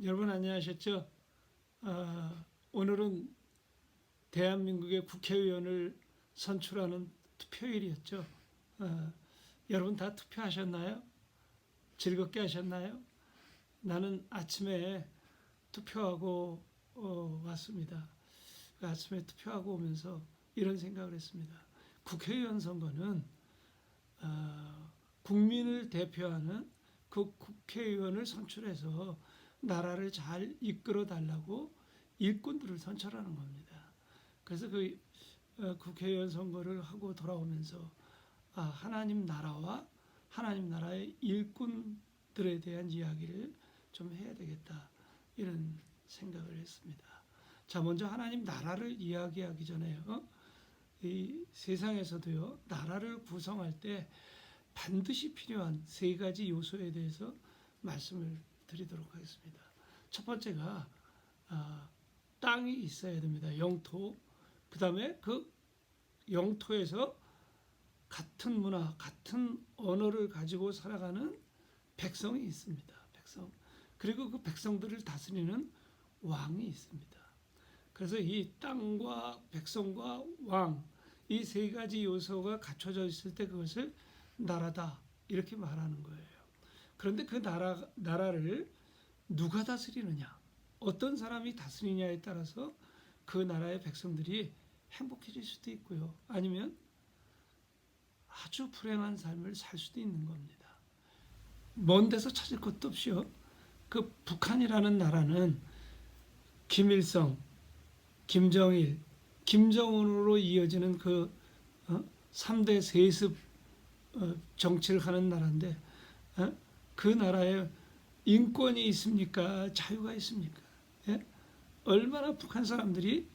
여러분 안녕하셨죠? 오늘은 대한민국의 국회의원을 선출하는 투표일이었죠. 여러분 다 투표하셨나요? 즐겁게 하셨나요? 나는 아침에 투표하고 왔습니다. 아침에 투표하고 오면서 이런 생각을 했습니다. 국회의원 선거는 국민을 대표하는 그 국회의원을 선출해서 나라를 잘 이끌어 달라고 일꾼들을 선출하는 겁니다. 그래서 그 국회의원 선거를 하고 돌아오면서 하나님 나라와 하나님 나라의 일꾼들에 대한 이야기를 좀 해야 되겠다 이런 생각을 했습니다. 자, 먼저 하나님 나라를 이야기하기 전에요. 이 세상에서도요, 나라를 구성할 때 반드시 필요한 세 가지 요소에 대해서 말씀을 드리도록 하겠습니다. 첫 번째가 땅이 있어야 됩니다. 영토. 그 다음에 그 영토에서 같은 문화, 같은 언어를 가지고 살아가는 백성이 있습니다. 백성. 그리고 그 백성들을 다스리는 왕이 있습니다. 그래서 이 땅과 백성과 왕, 이 세 가지 요소가 갖춰져 있을 때 그것을 나라다 이렇게 말하는 거예요. 그런데 그 나라를 누가 다스리느냐, 어떤 사람이 다스리냐에 따라서 그 나라의 백성들이 행복해질 수도 있고요, 아니면 아주 불행한 삶을 살 수도 있는 겁니다. 먼 데서 찾을 것도 없이요, 그 북한이라는 나라는 김일성, 김정일, 김정은으로 이어지는 그 3대 세습 정치를 하는 나라인데 그 나라에 인권이 있습니까? 자유가 있습니까? 예? 얼마나 북한 사람들이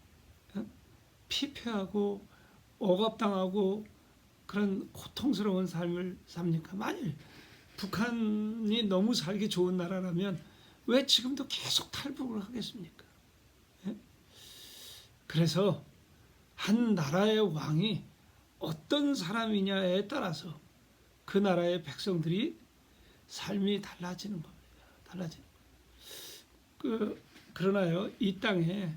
피폐하고 억압당하고 그런 고통스러운 삶을 삽니까? 만일 북한이 너무 살기 좋은 나라라면 왜 지금도 계속 탈북을 하겠습니까? 예? 그래서 한 나라의 왕이 어떤 사람이냐에 따라서 그 나라의 백성들이 삶이 달라지는 겁니다. 달라지는 그러나요, 이 땅에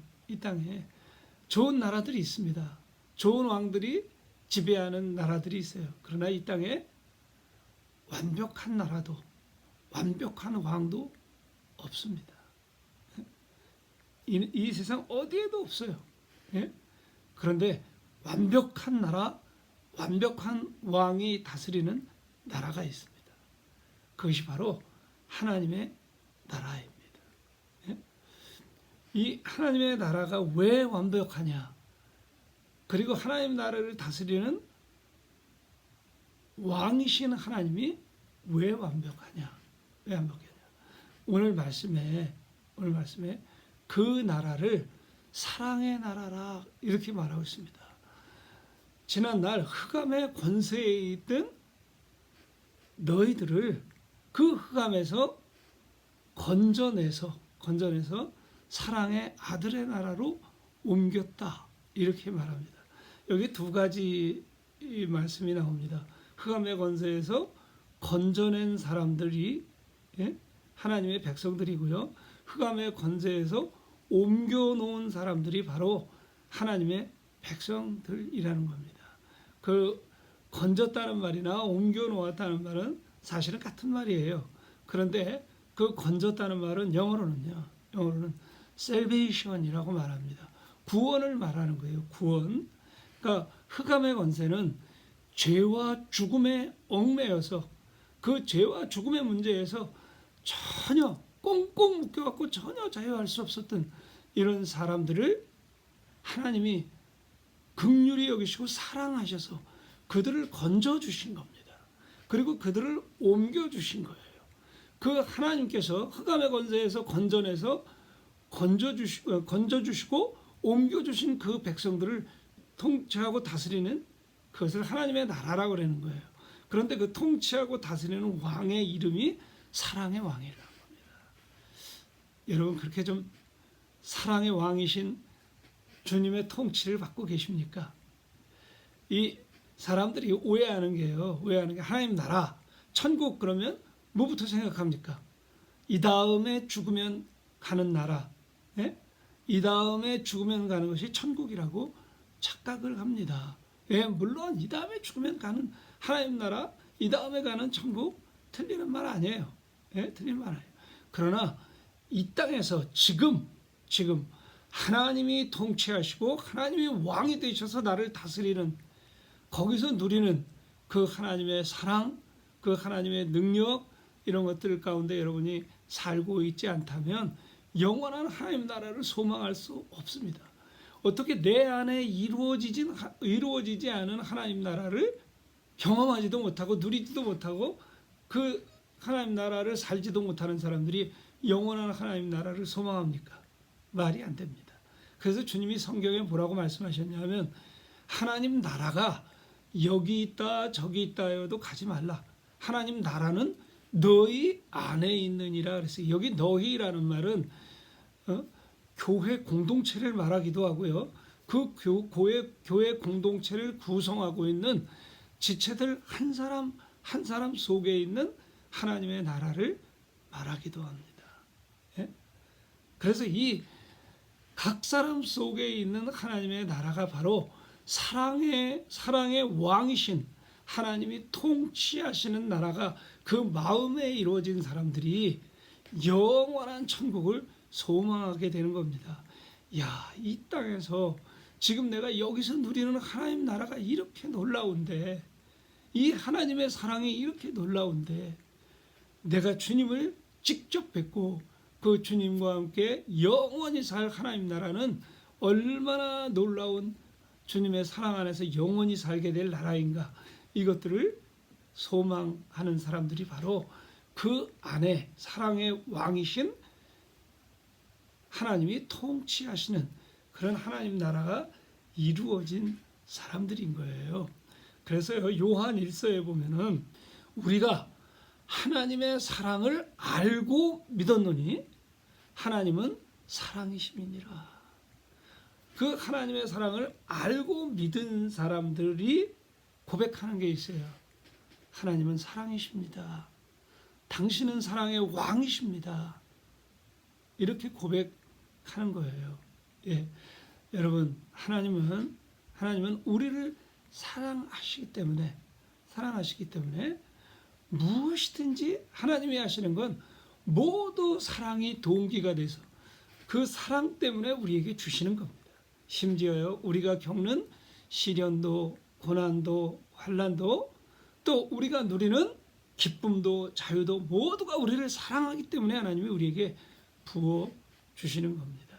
좋은 나라들이 있습니다. 좋은 왕들이 지배하는 나라들이 있어요. 그러나 이 땅에 완벽한 나라도 완벽한 왕도 없습니다. 이 세상 어디에도 없어요. 예? 그런데 완벽한 나라, 완벽한 왕이 다스리는 나라가 있습니다. 그것이 바로 하나님의 나라입니다. 예? 이 하나님의 나라가 왜 완벽하냐? 그리고 하나님 나라를 다스리는 왕이신 하나님이 왜 완벽하냐? 왜 완벽하냐? 오늘 말씀에 그 나라를 사랑의 나라라 이렇게 말하고 있습니다. 지난날 흑암의 권세에 있던 너희들을 그 흑암에서 건져내서 사랑의 아들의 나라로 옮겼다 이렇게 말합니다. 여기 두 가지 말씀이 나옵니다. 흑암의 권세에서 건져낸 사람들이 하나님의 백성들이고요, 흑암의 권세에서 옮겨놓은 사람들이 바로 하나님의 백성들이라는 겁니다. 그 건졌다는 말이나 옮겨놓았다는 말은 사실은 같은 말이에요. 그런데 그 건졌다는 말은 영어로는 salvation이라고 말합니다. 구원을 말하는 거예요. 구원. 그러니까 흑암의 권세는 죄와 죽음에 얽매여서 그 죄와 죽음의 문제에서 전혀 꽁꽁 묶여갖고 전혀 자유할 수 없었던 이런 사람들을 하나님이 긍휼히 여기시고 사랑하셔서 그들을 건져주신 겁니다. 그리고 그들을 옮겨주신 거예요. 그 하나님께서 흑암의 권세에서 건져내서 건져주시고 옮겨주신 그 백성들을 통치하고 다스리는 그것을 하나님의 나라라고 그러는 거예요. 그런데 그 통치하고 다스리는 왕의 이름이 사랑의 왕이라는 겁니다. 여러분, 그렇게 좀 사랑의 왕이신 주님의 통치를 받고 계십니까? 이 사람들이 오해하는 게 하나님 나라, 천국 그러면 뭐부터 생각합니까? 이 다음에 죽으면 가는 나라, 예? 이 다음에 죽으면 가는 것이 천국이라고 착각을 합니다. 예, 물론 이 다음에 죽으면 가는 하나님 나라, 이 다음에 가는 천국, 틀리는 말 아니에요. 예, 틀리는 말 아니에요. 그러나 이 땅에서 지금 하나님이 통치하시고 하나님이 왕이 되셔서 나를 다스리는, 거기서 누리는 그 하나님의 사랑, 그 하나님의 능력, 이런 것들 가운데 여러분이 살고 있지 않다면 영원한 하나님 나라를 소망할 수 없습니다. 어떻게 내 안에 이루어지지 않은 하나님 나라를 경험하지도 못하고 누리지도 못하고 그 하나님 나라를 살지도 못하는 사람들이 영원한 하나님 나라를 소망합니까? 말이 안 됩니다. 그래서 주님이 성경에 뭐라고 말씀하셨냐면, 하나님 나라가 여기 있다 저기 있다 해도 가지 말라. 하나님 나라는 너희 안에 있느니라 그랬어요. 여기 너희라는 말은 교회 공동체를 말하기도 하고요. 그 교회 공동체를 구성하고 있는 지체들 한 사람 한 사람 속에 있는 하나님의 나라를 말하기도 합니다. 예? 그래서 이 각 사람 속에 있는 하나님의 나라가 바로 사랑의 왕이신 하나님이 통치하시는 나라가 그 마음에 이루어진 사람들이 영원한 천국을 소망하게 되는 겁니다. 야, 이 땅에서 지금 내가 여기서 누리는 하나님 나라가 이렇게 놀라운데, 이 하나님의 사랑이 이렇게 놀라운데, 내가 주님을 직접 뵙고 그 주님과 함께 영원히 살 하나님 나라는 얼마나 놀라운 주님의 사랑 안에서 영원히 살게 될 나라인가, 이것들을 소망하는 사람들이 바로 그 안에 사랑의 왕이신 하나님이 통치하시는 그런 하나님 나라가 이루어진 사람들인 거예요. 그래서 요한 1서에 보면은 우리가 하나님의 사랑을 알고 믿었노니 하나님은 사랑이심이니라. 그 하나님의 사랑을 알고 믿은 사람들이 고백하는 게 있어요. 하나님은 사랑이십니다. 당신은 사랑의 왕이십니다. 이렇게 고백하는 거예요. 예. 여러분, 하나님은 우리를 사랑하시기 때문에 무엇이든지 하나님이 하시는 건 모두 사랑이 동기가 돼서 그 사랑 때문에 우리에게 주시는 겁니다. 심지어요, 우리가 겪는 시련도 고난도 환난도 또 우리가 누리는 기쁨도 자유도 모두가 우리를 사랑하기 때문에 하나님이 우리에게 부어 주시는 겁니다.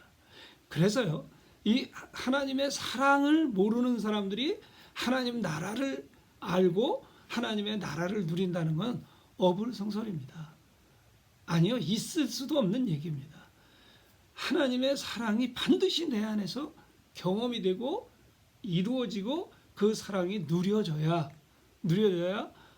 그래서요, 이 하나님의 사랑을 모르는 사람들이 하나님 나라를 알고 하나님의 나라를 누린다는 건 어불성설입니다. 아니요, 있을 수도 없는 얘기입니다. 하나님의 사랑이 반드시 내 안에서 경험이 되고 이루어지고 그 사랑이 누려져야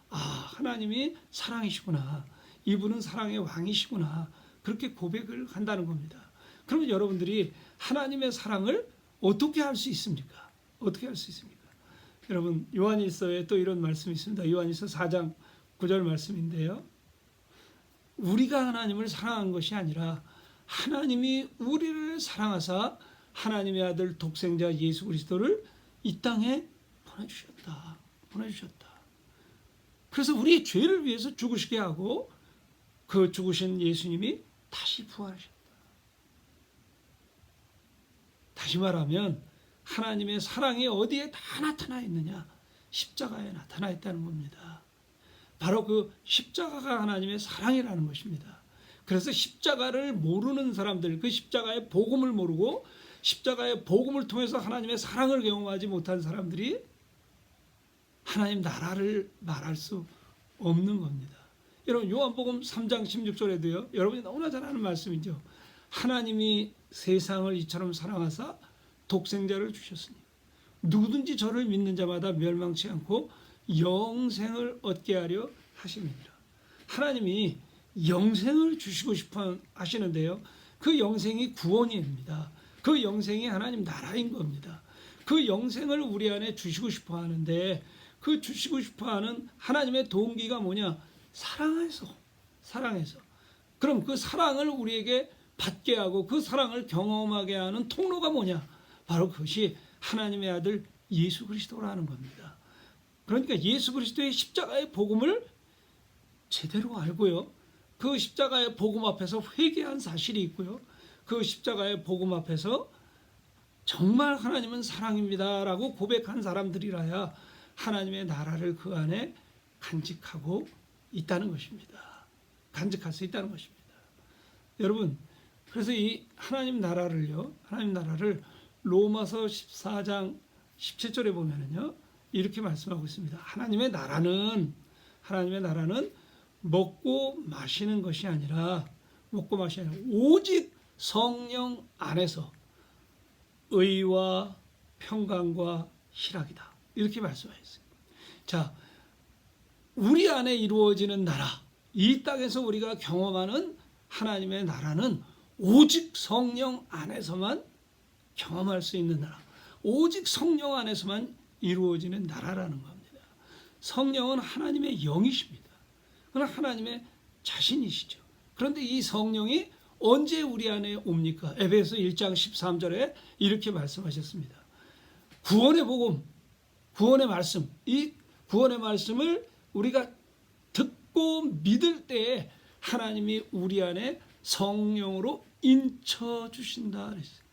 하나님이 사랑이시구나, 이분은 사랑의 왕이시구나, 그렇게 고백을 한다는 겁니다. 그러면 여러분들이 하나님의 사랑을 어떻게 할 수 있습니까? 어떻게 할 수 있습니까? 여러분, 요한일서에 또 이런 말씀이 있습니다. 요한일서 4장 9절 말씀인데요, 우리가 하나님을 사랑한 것이 아니라 하나님이 우리를 사랑하사 하나님의 아들 독생자 예수 그리스도를 이 땅에 보내주셨다. 그래서 우리의 죄를 위해서 죽으시게 하고 그 죽으신 예수님이 다시 부활하셨다. 다시 말하면 하나님의 사랑이 어디에 다 나타나 있느냐? 십자가에 나타나 있다는 겁니다. 바로 그 십자가가 하나님의 사랑이라는 것입니다. 그래서 십자가를 모르는 사람들, 그 십자가의 복음을 모르고 십자가의 복음을 통해서 하나님의 사랑을 경험하지 못한 사람들이 하나님 나라를 말할 수 없는 겁니다. 여러분, 요한복음 3장 16절에도요, 여러분이 너무나 잘 아는 말씀이죠. 하나님이 세상을 이처럼 사랑하사 독생자를 주셨으니 누구든지 저를 믿는 자마다 멸망치 않고 영생을 얻게 하려 하심이니라. 하나님이 영생을 주시고 싶어 하시는데요, 그 영생이 구원입니다. 그 영생이 하나님 나라인 겁니다. 그 영생을 우리 안에 주시고 싶어 하는데, 그 주시고 싶어 하는 하나님의 동기가 뭐냐? 사랑해서. 그럼 그 사랑을 우리에게 받게 하고 그 사랑을 경험하게 하는 통로가 뭐냐? 바로 그것이 하나님의 아들 예수 그리스도라는 겁니다. 그러니까 예수 그리스도의 십자가의 복음을 제대로 알고요. 그 십자가의 복음 앞에서 회개한 사실이 있고요. 그 십자가의 복음 앞에서 정말 하나님은 사랑입니다라고 고백한 사람들이라야 하나님의 나라를 그 안에 간직하고 있다는 것입니다. 간직할 수 있다는 것입니다. 여러분, 그래서 이 하나님 나라를 로마서 14장 17절에 보면은요, 이렇게 말씀하고 있습니다. 하나님의 나라는 먹고 마시는 것이 아니라 오직 성령 안에서 의와 평강과 희락이다. 이렇게 말씀하셨어요. 자, 우리 안에 이루어지는 나라, 이 땅에서 우리가 경험하는 하나님의 나라는 오직 성령 안에서만 경험할 수 있는 나라, 오직 성령 안에서만 이루어지는 나라라는 겁니다. 성령은 하나님의 영이십니다. 그러나 하나님의 자신이시죠. 그런데 이 성령이 언제 우리 안에 옵니까? 에베소 1장 13절에 이렇게 말씀하셨습니다. 구원의 복음, 구원의 말씀, 이 구원의 말씀을 우리가 듣고 믿을 때에 하나님이 우리 안에 성령으로 인쳐 주신다 그랬어요.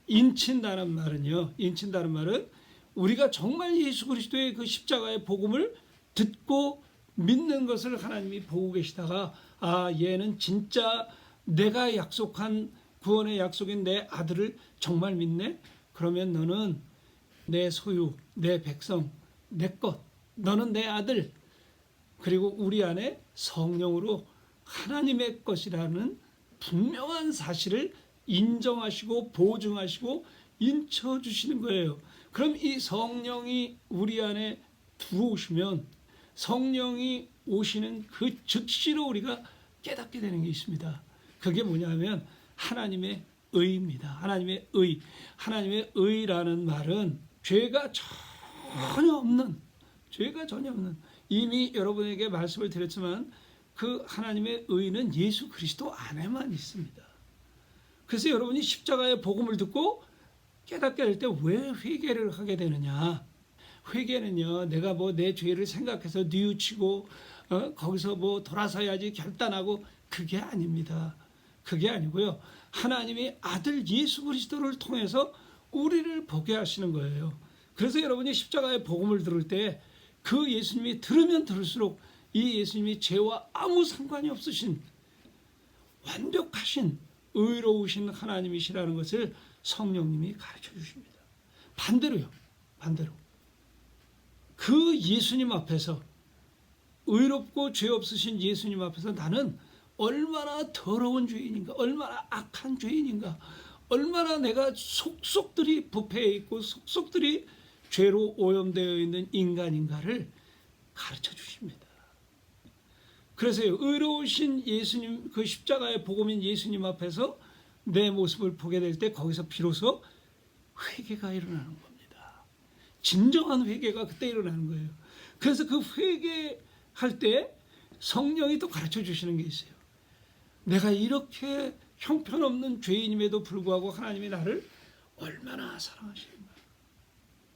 인친다는 말은 우리가 정말 예수 그리스도의 그 십자가의 복음을 듣고 믿는 것을 하나님이 보고 계시다가, 아, 얘는 진짜 내가 약속한 구원의 약속인 내 아들을 정말 믿네? 그러면 너는 내 소유, 내 백성, 내 것, 너는 내 아들, 그리고 우리 안에 성령으로 하나님의 것이라는 분명한 사실을 인정하시고 보증하시고 인쳐주시는 거예요. 그럼 이 성령이 우리 안에 들어오시면 성령이 오시는 그 즉시로 우리가 깨닫게 되는 게 있습니다. 그게 뭐냐면 하나님의 의입니다. 하나님의 의. 하나님의 의라는 말은 죄가 전혀 없는, 이미 여러분에게 말씀을 드렸지만 그 하나님의 의는 예수 그리스도 안에만 있습니다. 그래서 여러분이 십자가의 복음을 듣고 깨닫게 될 때 왜 회개를 하게 되느냐? 회개는요, 내가 뭐 내 죄를 생각해서 뉘우치고 거기서 뭐 돌아서야지 결단하고, 그게 아닙니다. 그게 아니고요, 하나님이 아들 예수 그리스도를 통해서 우리를 보게 하시는 거예요. 그래서 여러분이 십자가의 복음을 들을 때 그 예수님이 들으면 들을수록 이 예수님이 죄와 아무 상관이 없으신 완벽하신 의로우신 하나님이시라는 것을 성령님이 가르쳐 주십니다. 반대로 그 예수님 앞에서, 의롭고 죄 없으신 예수님 앞에서 나는 얼마나 더러운 죄인인가, 얼마나 악한 죄인인가, 얼마나 내가 속속들이 부패해 있고 속속들이 죄로 오염되어 있는 인간인가를 가르쳐 주십니다. 그래서 의로우신 예수님, 그 십자가의 복음인 예수님 앞에서 내 모습을 보게 될 때 거기서 비로소 회개가 일어나는 겁니다. 진정한 회개가 그때 일어나는 거예요. 그래서 그 회개할 때 성령이 또 가르쳐 주시는 게 있어요. 내가 이렇게 형편없는 죄인임에도 불구하고 하나님이 나를 얼마나 사랑하시는가.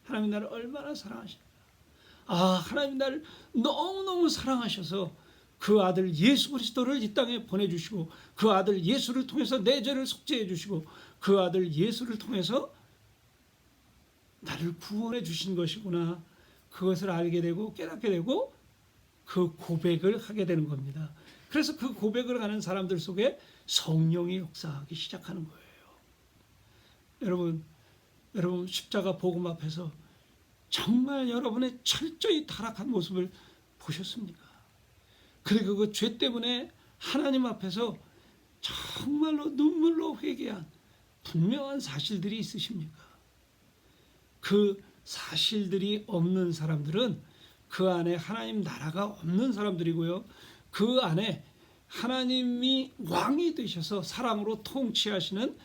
하나님이 나를 얼마나 사랑하시는가. 아, 하나님이 나를 너무너무 사랑하셔서 그 아들 예수 그리스도를 이 땅에 보내주시고, 그 아들 예수를 통해서 내 죄를 속죄해 주시고, 그 아들 예수를 통해서 나를 구원해 주신 것이구나. 그것을 알게 되고 깨닫게 되고 그 고백을 하게 되는 겁니다. 그래서 그 고백을 하는 사람들 속에 성령이 역사하기 시작하는 거예요. 여러분 십자가 복음 앞에서 정말 여러분의 철저히 타락한 모습을 보셨습니까? 그리고 그 죄 때문에 하나님 앞에서 정말로 눈물로 회개한 분명한 사실들이 있으십니까? 그 사실들이 없는 사람들은 그 안에 하나님 나라가 없는 사람들이고요, 그 안에 하나님이 왕이 되셔서 사랑으로 통치하시는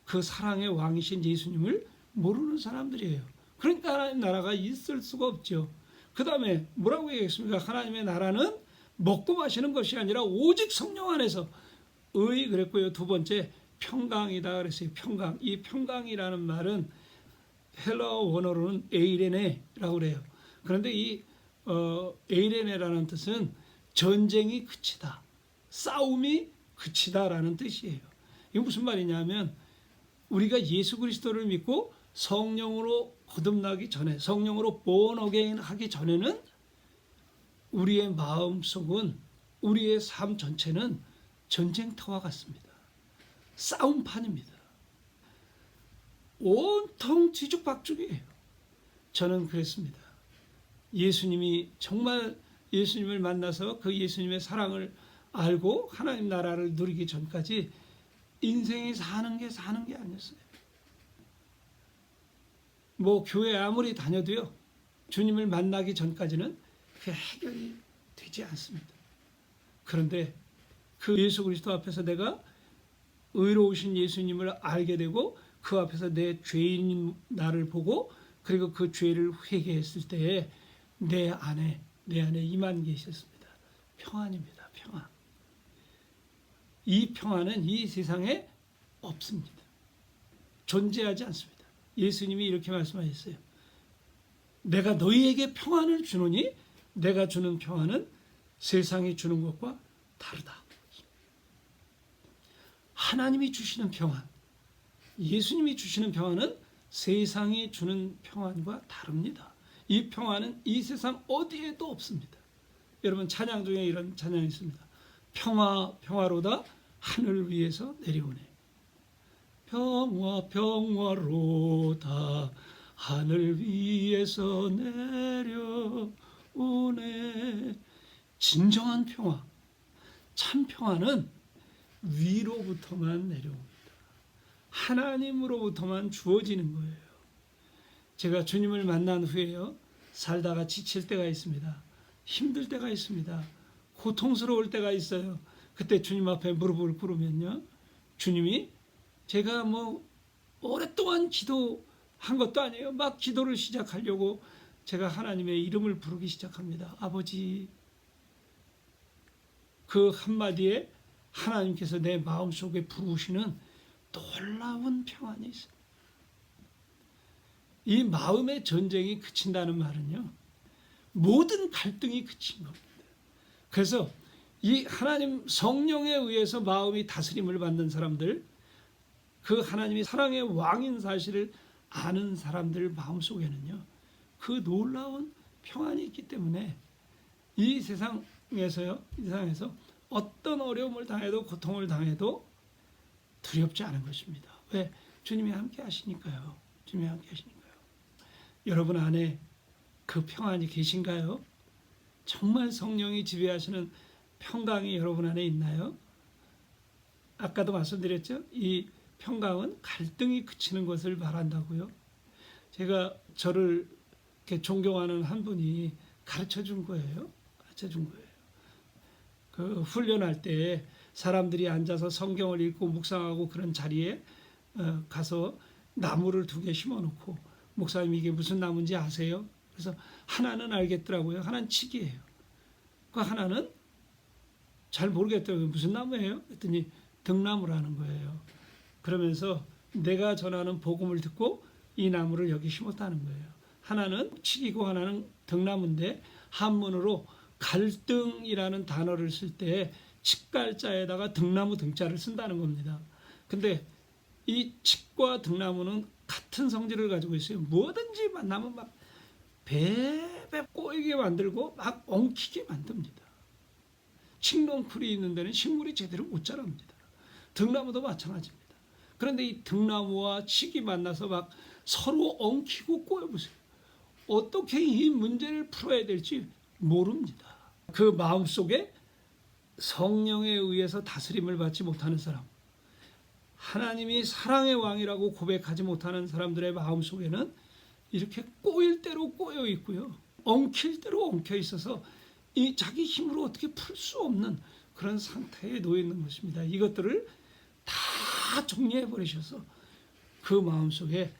그 사랑의 왕이신 예수님을 모르는 사람들이에요. 그러니까 하나님 나라가 있을 수가 없죠. 그 다음에 뭐라고 얘기했습니까? 하나님의 나라는 먹고 마시는 것이 아니라 오직 성령 안에서, 의 그랬고요. 두 번째, 평강이다 그랬어요. 평강. 이 평강이라는 말은 헬라어 원어로는 에이레네라고 그래요. 그런데 이 에이레네라는 뜻은 전쟁이 그치다, 싸움이 그치다라는 뜻이에요. 이게 무슨 말이냐면 우리가 예수 그리스도를 믿고 성령으로 거듭나기 전에, 성령으로 born again 하기 전에는 우리의 마음속은, 우리의 삶 전체는 전쟁터와 같습니다. 싸움판입니다. 온통 뒤죽박죽이에요. 저는 그랬습니다. 예수님이 정말 예수님을 만나서 그 예수님의 사랑을 알고 하나님 나라를 누리기 전까지 인생이 사는 게 아니었어요. 뭐 교회 아무리 다녀도요, 주님을 만나기 전까지는 그게 해결이 되지 않습니다. 그런데 그 예수 그리스도 앞에서 내가 의로우신 예수님을 알게 되고 그 앞에서 내 죄인 나를 보고 그리고 그 죄를 회개했을 때에 내 안에 임한 게 있었습니다. 평안입니다. 평안. 이 평안은 이 세상에 없습니다. 존재하지 않습니다. 예수님이 이렇게 말씀하셨어요. 내가 너희에게 평안을 주노니 내가 주는 평안은 세상이 주는 것과 다르다. 하나님이 주시는 평안, 예수님이 주시는 평안은 세상이 주는 평안과 다릅니다. 이 평안은 이 세상 어디에도 없습니다. 여러분 찬양 중에 이런 찬양이 있습니다. 평화로다 하늘 위에서 내려오네. 평화로다 하늘 위에서 내려오네. 진정한 평화, 참 평화는 위로부터만 내려옵니다. 하나님으로부터만 주어지는 거예요. 제가 주님을 만난 후에요, 살다가 지칠 때가 있습니다. 힘들 때가 있습니다. 고통스러울 때가 있어요. 그때 주님 앞에 무릎을 꿇으면요, 주님이, 제가 뭐 오랫동안 기도한 것도 아니에요. 막 기도를 시작하려고 제가 하나님의 이름을 부르기 시작합니다. 아버지. 그 한마디에 하나님께서 내 마음속에 부르시는 놀라운 평안이 있어요. 이 마음의 전쟁이 그친다는 말은요, 모든 갈등이 그친 겁니다. 그래서 이 하나님 성령에 의해서 마음이 다스림을 받는 사람들, 그 하나님이 사랑의 왕인 사실을 아는 사람들 마음속에는요, 그 놀라운 평안이 있기 때문에 이 세상에서 어떤 어려움을 당해도, 고통을 당해도 두렵지 않은 것입니다. 왜? 주님이 함께 하시니까요. 주님이 함께 하시니까요. 여러분 안에 그 평안이 계신가요? 정말 성령이 지배하시는 평강이 여러분 안에 있나요? 아까도 말씀드렸죠? 이 평강은 갈등이 그치는 것을 말한다고요. 제가 저를 이렇게 존경하는 한 분이 가르쳐 준 거예요. 그 훈련할 때 사람들이 앉아서 성경을 읽고 묵상하고 그런 자리에 가서 나무를 2개 심어놓고, 목사님 이게 무슨 나무인지 아세요? 그래서 하나는 알겠더라고요. 하나는 칡이에요. 그 하나는 잘 모르겠더라고요. 무슨 나무예요? 그랬더니 등나무라는 거예요. 그러면서 내가 전하는 복음을 듣고 이 나무를 여기 심었다는 거예요. 하나는 칡이고 하나는 등나무인데, 한문으로 갈등이라는 단어를 쓸 때 칡갈자에다가 등나무 등자를 쓴다는 겁니다. 근데 이 칡과 등나무는 같은 성질을 가지고 있어요. 뭐든지 만나면 막 배배 꼬이게 만들고 막 엉키게 만듭니다. 칡넝쿨이 있는 데는 식물이 제대로 못 자랍니다. 등나무도 마찬가지입니다. 그런데 이 등나무와 칡이 만나서 막 서로 엉키고 꼬여보세요. 어떻게 이 문제를 풀어야 될지 모릅니다. 그 마음속에 성령에 의해서 다스림을 받지 못하는 사람, 하나님이 사랑의 왕이라고 고백하지 못하는 사람들의 마음속에는 이렇게 꼬일 대로 꼬여 있고요, 엉킬 대로 엉켜 있어서 이 자기 힘으로 어떻게 풀 수 없는 그런 상태에 놓여 있는 것입니다. 이것들을 다 정리해 버리셔서 그 마음속에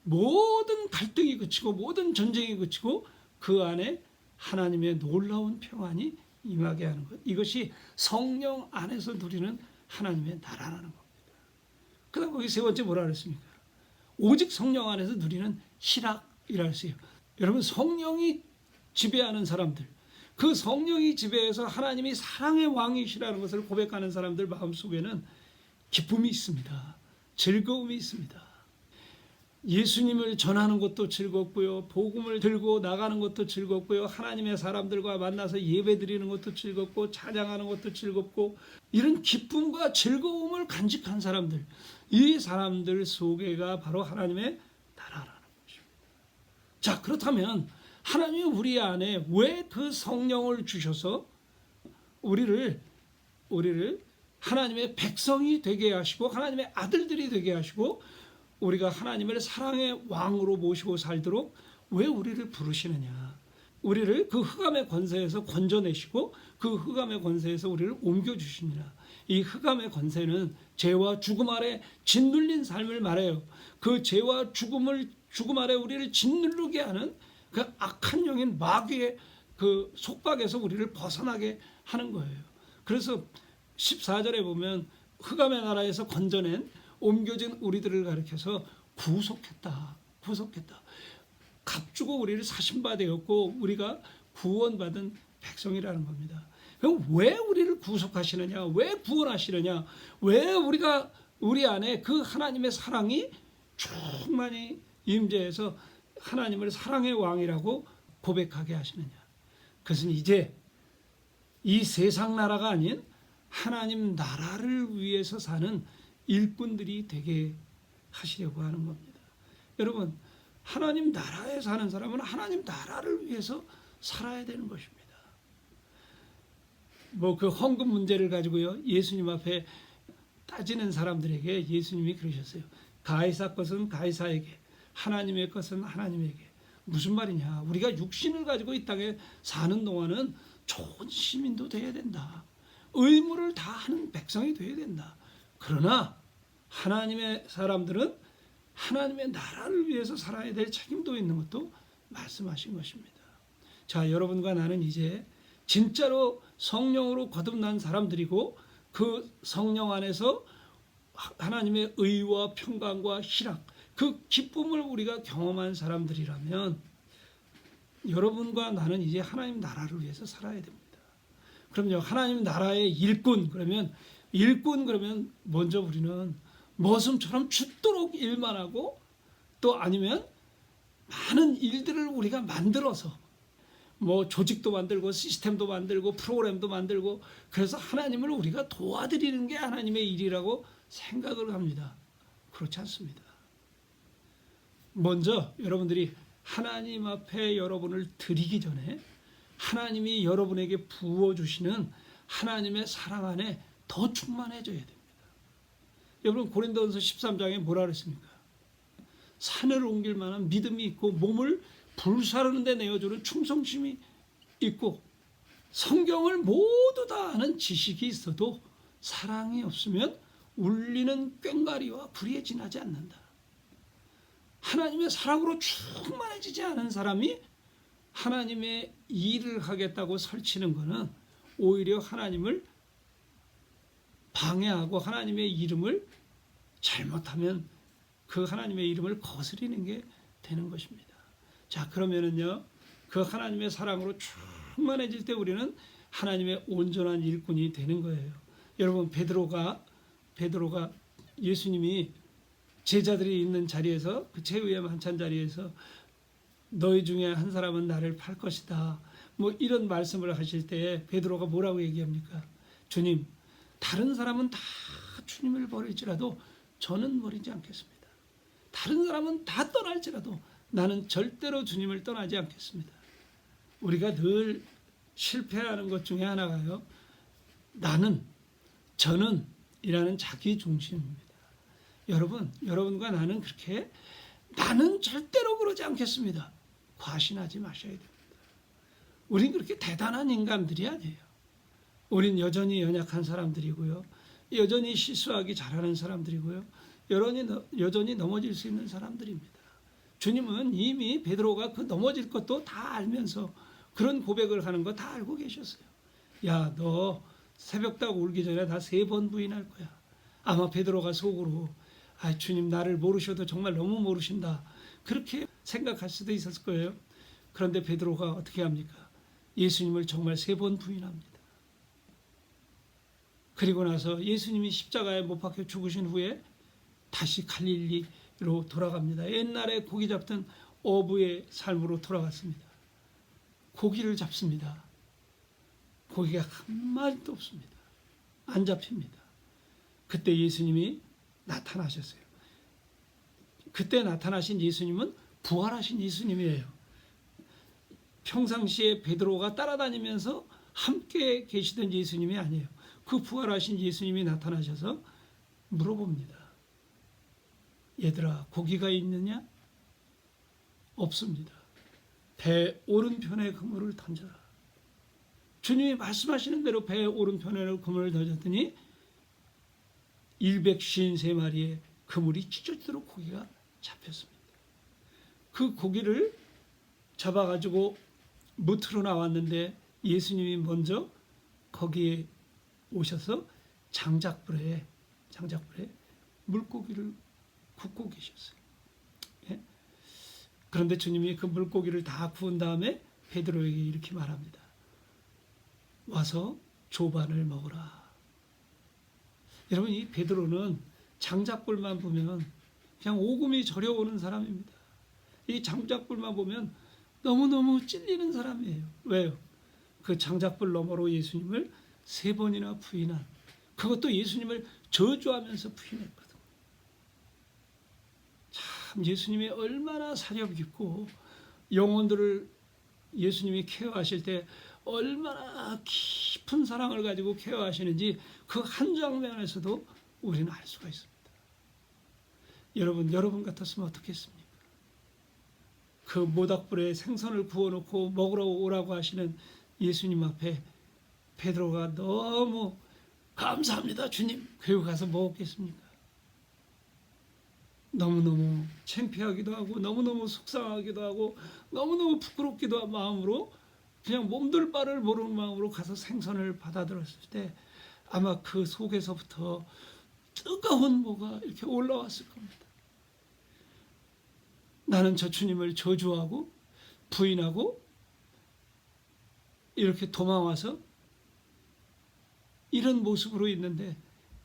모든 갈등이 그치고 모든 전쟁이 그치고 그 안에 하나님의 놀라운 평안이 임하게 하는 것, 이것이 성령 안에서 누리는 하나님의 나라라는 겁니다. 그다음 거기 세 번째 뭐라 그랬습니까? 오직 성령 안에서 누리는 희락이라 했어요. 여러분 성령이 지배하는 사람들, 그 성령이 지배해서 하나님이 사랑의 왕이시라는 것을 고백하는 사람들 마음속에는 기쁨이 있습니다. 즐거움이 있습니다. 예수님을 전하는 것도 즐겁고요. 복음을 들고 나가는 것도 즐겁고요. 하나님의 사람들과 만나서 예배드리는 것도 즐겁고 찬양하는 것도 즐겁고 이런 기쁨과 즐거움을 간직한 사람들, 이 사람들 속에가 바로 하나님의 나라라는 것입니다. 자, 그렇다면 하나님이 우리 안에 왜 그 성령을 주셔서 우리를 하나님의 백성이 되게 하시고 하나님의 아들들이 되게 하시고 우리가 하나님을 사랑의 왕으로 모시고 살도록 왜 우리를 부르시느냐? 우리를 그 흑암의 권세에서 건져내시고 그 흑암의 권세에서 우리를 옮겨주시느냐? 이 흑암의 권세는 죄와 죽음 아래 짓눌린 삶을 말해요. 그 죄와 죽음 아래 우리를 짓누르게 하는 그 악한 영인 마귀의 그 속박에서 우리를 벗어나게 하는 거예요. 그래서 14절에 보면 흑암의 나라에서 건져낸 옮겨진 우리들을 가리켜서 구속했다. 값주고 우리를 사신바 되었고 우리가 구원받은 백성이라는 겁니다. 그럼 왜 우리를 구속하시느냐? 왜 구원하시느냐? 왜 우리 안에 그 하나님의 사랑이 충만히 임재해서 하나님을 사랑의 왕이라고 고백하게 하시느냐? 그것은 이제 이 세상 나라가 아닌 하나님 나라를 위해서 사는 일꾼들이 되게 하시려고 하는 겁니다. 여러분, 하나님 나라에 사는 사람은 하나님 나라를 위해서 살아야 되는 것입니다. 뭐 그 헌금 문제를 가지고요, 예수님 앞에 따지는 사람들에게 예수님이 그러셨어요. 가이사 것은 가이사에게, 하나님의 것은 하나님에게. 무슨 말이냐? 우리가 육신을 가지고 이 땅에 사는 동안은 좋은 시민도 돼야 된다. 의무를 다하는 백성이 돼야 된다. 그러나 하나님의 사람들은 하나님의 나라를 위해서 살아야 될 책임도 있는 것도 말씀하신 것입니다. 자, 여러분과 나는 이제 진짜로 성령으로 거듭난 사람들이고 그 성령 안에서 하나님의 의와 평강과 희락, 그 기쁨을 우리가 경험한 사람들이라면 여러분과 나는 이제 하나님 나라를 위해서 살아야 됩니다. 그럼요, 하나님 나라의 일꾼 그러면 먼저 우리는 머슴처럼 죽도록 일만 하고 또 아니면 많은 일들을 우리가 만들어서 뭐 조직도 만들고 시스템도 만들고 프로그램도 만들고 그래서 하나님을 우리가 도와드리는 게 하나님의 일이라고 생각을 합니다. 그렇지 않습니다. 먼저 여러분들이 하나님 앞에 여러분을 드리기 전에 하나님이 여러분에게 부어주시는 하나님의 사랑 안에 더 충만해져야 됩니다. 여러분 고린도전서 13장에 뭐라 그랬습니까? 산을 옮길 만한 믿음이 있고 몸을 불사르는 데 내어주는 충성심이 있고 성경을 모두 다 아는 지식이 있어도 사랑이 없으면 울리는 꽹과리와 불의에 지나지 않는다. 하나님의 사랑으로 충만해지지 않은 사람이 하나님의 일을 하겠다고 설치는 것은 오히려 하나님을 방해하고 하나님의 이름을 잘못하면 그 하나님의 이름을 거스리는 게 되는 것입니다. 자, 그러면은요, 그 하나님의 사랑으로 충만해질 때 우리는 하나님의 온전한 일꾼이 되는 거예요. 여러분, 베드로가 예수님이 제자들이 있는 자리에서 그 최후의 만찬 자리에서 너희 중에 한 사람은 나를 팔 것이다. 뭐 이런 말씀을 하실 때 베드로가 뭐라고 얘기합니까? 주님, 다른 사람은 다 주님을 버릴지라도 저는 버리지 않겠습니다. 다른 사람은 다 떠날지라도 나는 절대로 주님을 떠나지 않겠습니다. 우리가 늘 실패하는 것 중에 하나가요, 나는, 저는 이라는 자기 중심입니다. 여러분과 나는 그렇게 나는 절대로 그러지 않겠습니다. 과신하지 마셔야 됩니다. 우린 그렇게 대단한 인간들이 아니에요. 우린 여전히 연약한 사람들이고요. 여전히 실수하기 잘하는 사람들이고요. 여전히 넘어질 수 있는 사람들입니다. 주님은 이미 베드로가 그 넘어질 것도 다 알면서 그런 고백을 하는 거 다 알고 계셨어요. 야, 너 새벽다고 울기 전에 다 3번 부인할 거야. 아마 베드로가 속으로 아, 주님 나를 모르셔도 정말 너무 모르신다. 그렇게 생각할 수도 있었을 거예요. 그런데 베드로가 어떻게 합니까? 예수님을 정말 3번 부인합니다. 그리고 나서 예수님이 십자가에 못 박혀 죽으신 후에 다시 갈릴리로 돌아갑니다. 옛날에 고기 잡던 어부의 삶으로 돌아갔습니다. 고기를 잡습니다. 고기가 한 마리도 없습니다. 안 잡힙니다. 그때 예수님이 나타나셨어요. 그때 나타나신 예수님은 부활하신 예수님이에요. 평상시에 베드로가 따라다니면서 함께 계시던 예수님이 아니에요. 그 부활하신 예수님이 나타나셔서 물어봅니다. 얘들아, 고기가 있느냐? 없습니다. 배 오른편에 그물을 던져라. 주님이 말씀하시는 대로 배 오른편에 그물을 던졌더니 153마리의 그물이 찢어지도록 고기가 잡혔습니다. 그 고기를 잡아가지고 무트로 나왔는데 예수님이 먼저 거기에 오셔서 장작불에 물고기를 굽고 계셨어요. 예? 그런데 주님이 그 물고기를 다 구운 다음에 베드로에게 이렇게 말합니다. 와서 조반을 먹으라. 여러분, 이 베드로는 장작불만 보면 그냥 오금이 저려오는 사람입니다. 이 장작불만 보면 너무너무 찔리는 사람이에요. 왜요? 그 장작불 너머로 예수님을 3번이나 부인한, 그것도 예수님을 저주하면서 부인했거든. 참 예수님이 얼마나 사력 있고 영혼들을 예수님이 케어하실 때 얼마나 깊은 사랑을 가지고 케어하시는지 그 한 장면에서도 우리는 알 수가 있습니다. 여러분 같았으면 어떻겠습니까? 그 모닥불에 생선을 구워놓고 먹으러 오라고 하시는 예수님 앞에 베드로가 너무 감사합니다 주님 그리고 가서 먹었겠습니까? 너무너무 창피하기도 하고 너무너무 속상하기도 하고 너무너무 부끄럽기도 한 마음으로 그냥 몸둘 바를 모르는 마음으로 가서 생선을 받아들었을 때 아마 그 속에서부터 뜨거운 뭐가 이렇게 올라왔을 겁니다. 나는 저 주님을 저주하고 부인하고 이렇게 도망와서 이런 모습으로 있는데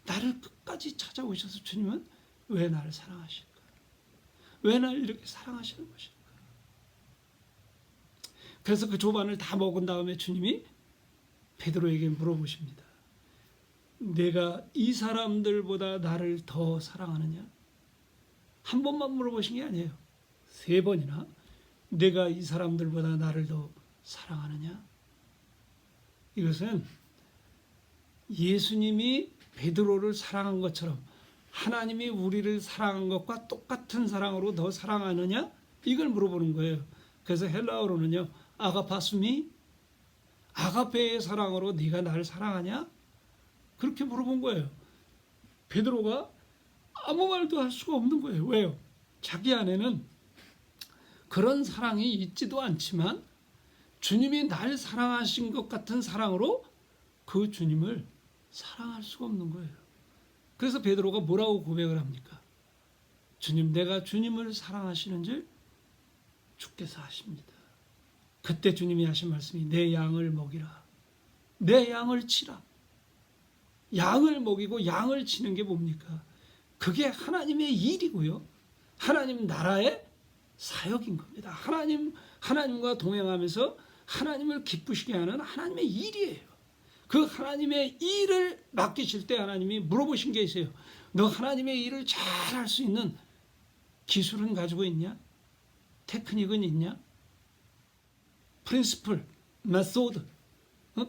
나를 끝까지 찾아오셔서 주님은 왜 나를 사랑하실까? 왜 나를 이렇게 사랑하시는 것일까? 그래서 그 조반을 다 먹은 다음에 주님이 베드로에게 물어보십니다. 내가 이 사람들보다 나를 더 사랑하느냐? 한 번만 물어보신 게 아니에요. 3번이나 내가 이 사람들보다 나를 더 사랑하느냐? 이것은 예수님이 베드로를 사랑한 것처럼 하나님이 우리를 사랑한 것과 똑같은 사랑으로 더 사랑하느냐? 이걸 물어보는 거예요. 그래서 헬라어로는요. 아가파스미? 아가페의 사랑으로 네가 나를 사랑하냐? 그렇게 물어본 거예요. 베드로가 아무 말도 할 수가 없는 거예요. 왜요? 자기 안에는 그런 사랑이 있지도 않지만 주님이 날 사랑하신 것 같은 사랑으로 그 주님을 사랑할 수가 없는 거예요. 그래서 베드로가 뭐라고 고백을 합니까? 주님, 내가 주님을 사랑하시는 줄 주께서 아십니다. 그때 주님이 하신 말씀이 내 양을 먹이라. 내 양을 치라. 양을 먹이고 양을 치는 게 뭡니까? 그게 하나님의 일이고요. 하나님 나라의 사역인 겁니다. 하나님과 동행하면서 하나님을 기쁘시게 하는 하나님의 일이에요. 그 하나님의 일을 맡기실 때 하나님이 물어보신 게 있어요. 너 하나님의 일을 잘 할 수 있는 기술은 가지고 있냐? 테크닉은 있냐? 프린시플, 메소드,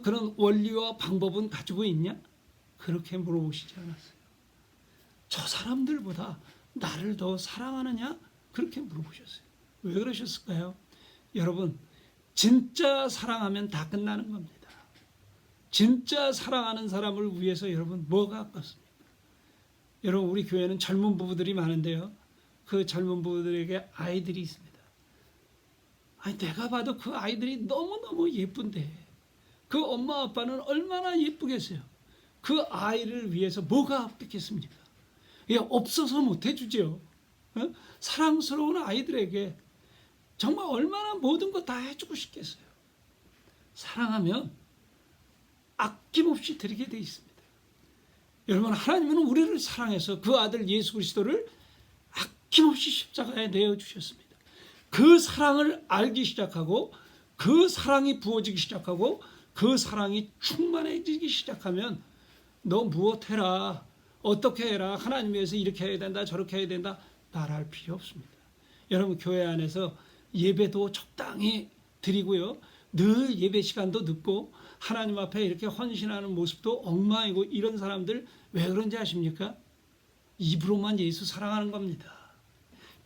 그런 원리와 방법은 가지고 있냐? 그렇게 물어보시지 않았어요. 저 사람들보다 나를 더 사랑하느냐? 그렇게 물어보셨어요. 왜 그러셨을까요? 여러분, 진짜 사랑하면 다 끝나는 겁니다. 진짜 사랑하는 사람을 위해서 여러분 뭐가 아깝습니까? 여러분, 우리 교회는 젊은 부부들이 많은데요. 그 젊은 부부들에게 아이들이 있습니다. 아니, 내가 봐도 그 아이들이 너무너무 예쁜데 그 엄마 아빠는 얼마나 예쁘겠어요. 그 아이를 위해서 뭐가 아깝겠습니까? 이게 없어서 못 해주죠. 어? 사랑스러운 아이들에게 정말 얼마나 모든 거 다 해주고 싶겠어요. 사랑하면 아낌없이 드리게 돼 있습니다. 여러분, 하나님은 우리를 사랑해서 그 아들 예수 그리스도를 아낌없이 십자가에 내어주셨습니다. 그 사랑을 알기 시작하고 그 사랑이 부어지기 시작하고 그 사랑이 충만해지기 시작하면 너 무엇해라, 어떻게 해라, 하나님 위해서 이렇게 해야 된다, 저렇게 해야 된다 말할 필요 없습니다. 여러분, 교회 안에서 예배도 적당히 드리고요, 늘 예배 시간도 늦고 하나님 앞에 이렇게 헌신하는 모습도 엉망이고, 이런 사람들 왜 그런지 아십니까? 입으로만 예수 사랑하는 겁니다.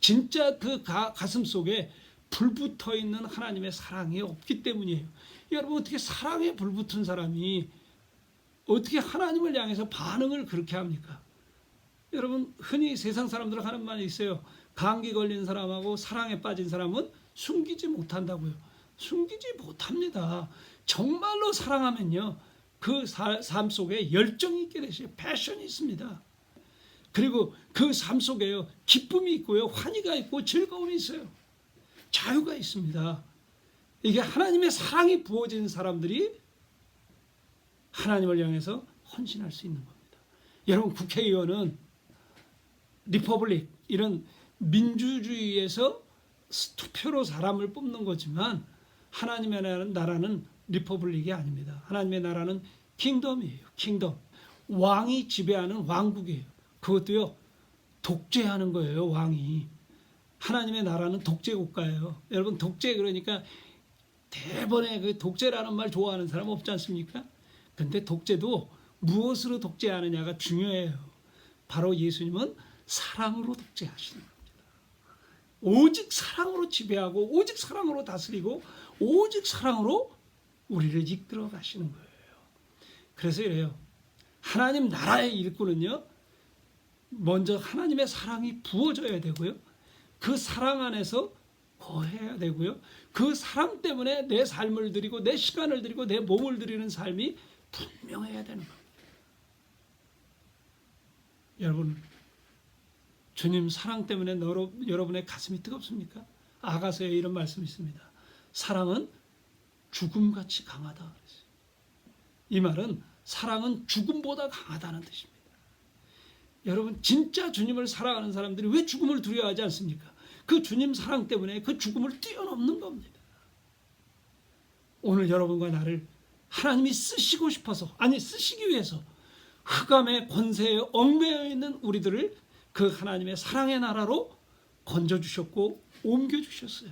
진짜 그 가슴 속에 불붙어 있는 하나님의 사랑이 없기 때문이에요. 여러분, 어떻게 사랑에 불붙은 사람이 어떻게 하나님을 향해서 반응을 그렇게 합니까? 여러분, 흔히 세상 사람들은 하는 말이 있어요. 감기 걸린 사람하고 사랑에 빠진 사람은 숨기지 못한다고요. 숨기지 못합니다. 정말로 사랑하면요, 그 삶 속에 열정이 있게 되시고 패션이 있습니다. 그리고 그 삶 속에요, 기쁨이 있고요, 환희가 있고 즐거움이 있어요. 자유가 있습니다. 이게 하나님의 사랑이 부어진 사람들이 하나님을 향해서 헌신할 수 있는 겁니다. 여러분, 국회의원은 리퍼블릭, 이런 민주주의에서 투표로 사람을 뽑는 거지만 하나님의 나라는 리퍼블릭이 아닙니다. 하나님의 나라는 킹덤이에요. 킹덤. 왕이 지배하는 왕국이에요. 그것도요, 독재하는 거예요. 왕이. 하나님의 나라는 독재 국가예요. 여러분, 독재, 그러니까 대번에 그 독재라는 말 좋아하는 사람 없지 않습니까? 근데 독재도 무엇으로 독재하느냐가 중요해요. 바로 예수님은 사랑으로 독재하시는 겁니다. 오직 사랑으로 지배하고 오직 사랑으로 다스리고 오직 사랑으로 우리를 이끌어 가시는 거예요. 그래서 이래요. 하나님 나라의 일꾼은요, 먼저 하나님의 사랑이 부어져야 되고요, 그 사랑 안에서 거해야 되고요, 그 사랑 때문에 내 삶을 드리고 내 시간을 드리고 내 몸을 드리는 삶이 분명해야 되는 겁니다. 여러분, 주님 사랑 때문에 여러분의 가슴이 뜨겁습니까? 아가서에 이런 말씀이 있습니다. 사랑은 죽음같이 강하다 그랬어요. 이 말은 사랑은 죽음보다 강하다는 뜻입니다. 여러분, 진짜 주님을 사랑하는 사람들이 왜 죽음을 두려워하지 않습니까? 그 주님 사랑 때문에 그 죽음을 뛰어넘는 겁니다. 오늘 여러분과 나를 하나님이 쓰시고 싶어서, 아니 쓰시기 위해서 흑암의 권세에 얽매여 있는 우리들을 그 하나님의 사랑의 나라로 건져주셨고 옮겨주셨어요.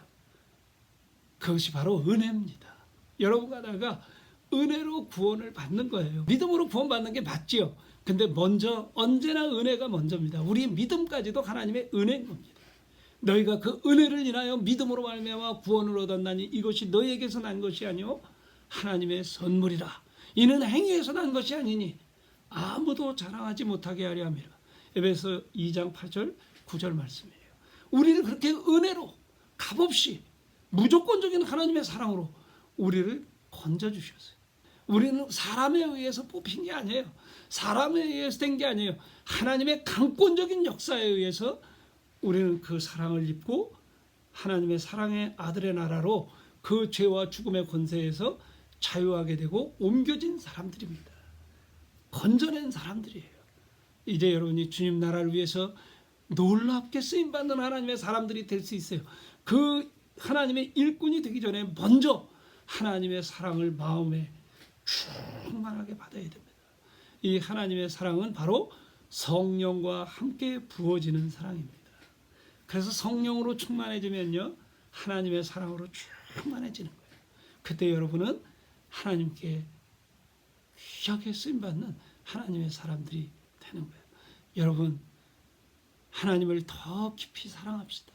그것이 바로 은혜입니다. 여러분과 나가 은혜로 구원을 받는 거예요. 믿음으로 구원받는 게 맞지요. 근데 먼저, 언제나 은혜가 먼저입니다. 우리의 믿음까지도 하나님의 은혜인 겁니다. 너희가 그 은혜를 인하여 믿음으로 말미암아 구원을 얻었나니 이것이 너희에게서 난 것이 아니요 하나님의 선물이라. 이는 행위에서 난 것이 아니니 아무도 자랑하지 못하게 하려 함이라. 에베소 2장 8절 9절 말씀이에요. 우리를 그렇게 은혜로 값없이 무조건적인 하나님의 사랑으로 우리를 건져주셨어요. 우리는 사람에 의해서 뽑힌 게 아니에요. 사람에 의해서 된 게 아니에요. 하나님의 강권적인 역사에 의해서 우리는 그 사랑을 입고 하나님의 사랑의 아들의 나라로 그 죄와 죽음의 권세에서 자유하게 되고 옮겨진 사람들입니다. 건져낸 사람들이에요. 이제 여러분이 주님 나라를 위해서 놀랍게 쓰임받는 하나님의 사람들이 될 수 있어요. 그 하나님의 일꾼이 되기 전에 먼저 하나님의 사랑을 마음에 충만하게 받아야 됩니다. 이 하나님의 사랑은 바로 성령과 함께 부어지는 사랑입니다. 그래서 성령으로 충만해지면요, 하나님의 사랑으로 충만해지는 거예요. 그때 여러분은 하나님께 귀하게 쓰임받는 하나님의 사람들이 되는 거예요. 여러분, 하나님을 더 깊이 사랑합시다.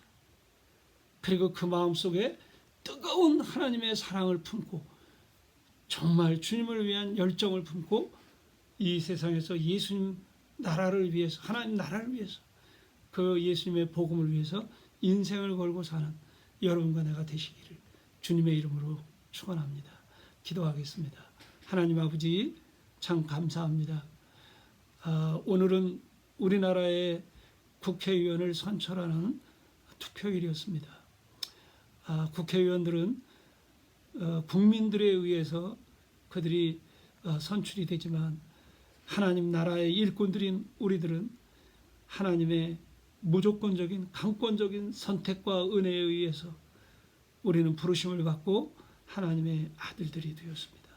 그리고 그 마음속에 뜨거운 하나님의 사랑을 품고 정말 주님을 위한 열정을 품고 이 세상에서 예수님 나라를 위해서, 하나님 나라를 위해서, 그 예수님의 복음을 위해서 인생을 걸고 사는 여러분과 내가 되시기를 주님의 이름으로 축원합니다. 기도하겠습니다. 하나님 아버지, 참 감사합니다. 오늘은 우리나라의 국회의원을 선출하는 투표일이었습니다. 국회의원들은 국민들에 의해서 그들이 선출이 되지만 하나님 나라의 일꾼들인 우리들은 하나님의 무조건적인 강권적인 선택과 은혜에 의해서 우리는 부르심을 받고 하나님의 아들들이 되었습니다.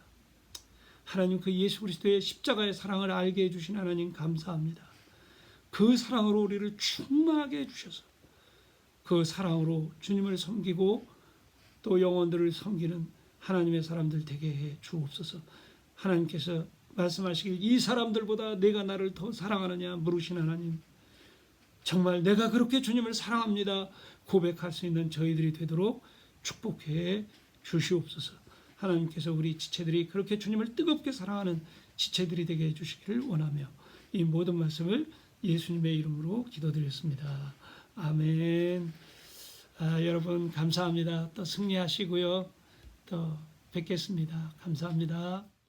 하나님 그 예수 그리스도의 십자가의 사랑을 알게 해주신 하나님 감사합니다. 그 사랑으로 우리를 충만하게 해주셔서 그 사랑으로 주님을 섬기고 또 영혼들을 섬기는 하나님의 사람들 되게 해 주옵소서. 하나님께서 말씀하시길 이 사람들보다 내가 나를 더 사랑하느냐 물으신 하나님, 정말 내가 그렇게 주님을 사랑합니다 고백할 수 있는 저희들이 되도록 축복해 주시옵소서. 하나님께서 우리 지체들이 그렇게 주님을 뜨겁게 사랑하는 지체들이 되게 해주시기를 원하며 이 모든 말씀을 예수님의 이름으로 기도드렸습니다. 아멘. 여러분 감사합니다. 또 승리하시고요. 또 뵙겠습니다. 감사합니다.